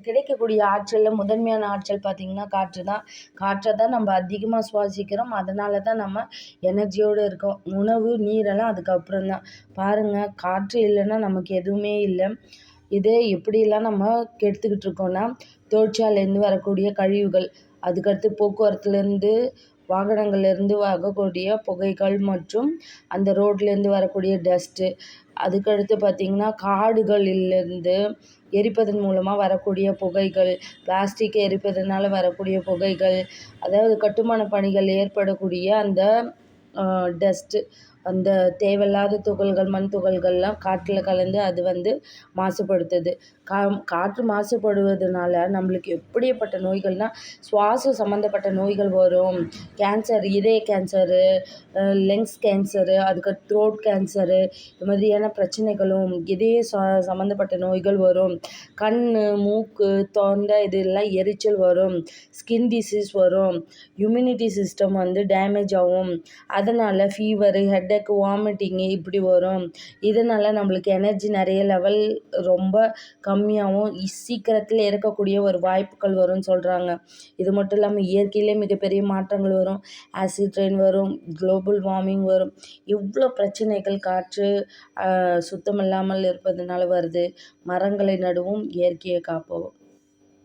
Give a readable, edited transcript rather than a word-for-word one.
கிடைக்கக்கூடிய ஆற்றலில் முதன்மையான ஆற்றல் பார்த்திங்கன்னா காற்று தான். காற்றை தான் நம்ம அதிகமாக சுவாசிக்கிறோம். அதனால தான் நம்ம எனர்ஜியோடு இருக்கோம். உணவு, நீரெல்லாம் அதுக்கப்புறம் தான். பாருங்கள், காற்று இல்லைன்னா நமக்கு எதுவுமே இல்லை. இதே எப்படிலாம் நம்ம கெடுத்துக்கிட்டு இருக்கோன்னா, தொழிற்சாலையிலேருந்து வரக்கூடிய கழிவுகள், அதுக்கடுத்து போக்குவரத்துலேருந்து வாகனங்கள்லேருந்து வரக்கூடிய புகைகள் மற்றும் அந்த ரோட்லேருந்து வரக்கூடிய டஸ்ட்டு, அதுக்கடுத்து பார்த்திங்கன்னா காடுகளிலேருந்து எரிப்பதன் மூலமாக வரக்கூடிய புகைகள், பிளாஸ்டிக்கை எரிப்பதனால வரக்கூடிய புகைகள், அதாவது கட்டுமான பணிகள் ஏற்படக்கூடிய அந்த டஸ்ட்டு, அந்த தேவையில்லாத துகள்கள், மண் துகள்கள்லாம் காற்றில் கலந்து அது மாசுபடுத்துது. காற்று மாசுபடுவதனால நம்மளுக்கு எப்படிப்பட்ட நோய்கள்னால் சுவாசம் சம்மந்தப்பட்ட நோய்கள் வரும். கேன்சர், இதய கேன்சரு, லங்ஸ் கேன்சரு, அதுக்கடுத்து த்ரோட் கேன்சரு, இது மாதிரியான பிரச்சனைகளும், இதய சம்மந்தப்பட்ட நோய்கள் வரும். கண், மூக்கு, தொண்டை இதெல்லாம் எரிச்சல் வரும். ஸ்கின் டிசீஸ் வரும். இம்யூனிட்டி சிஸ்டம் டேமேஜ் ஆகும். அதனால் ஃபீவரு, ஹெட்டேக்கு, வாமிட்டிங்கு இப்படி வரும். இதனால் நம்மளுக்கு எனர்ஜி நிறைய லெவல் ரொம்ப கம்மியாகவும் சீக்கிரத்தில் இறக்கக்கூடிய ஒரு வாய்ப்புகள் வரும்னு சொல்கிறாங்க. இது மட்டும் இல்லாமல் இயற்கையிலே மிகப்பெரிய மாற்றங்கள் வரும். ஆசிட் ரெயின் வரும், குளோபல் வார்மிங் வரும். இவ்வளோ பிரச்சனைகள் காற்று சுத்தமில்லாமல் இருப்பதனால வருது. மரங்களை நடுவோம், இயற்கையை காப்போம்.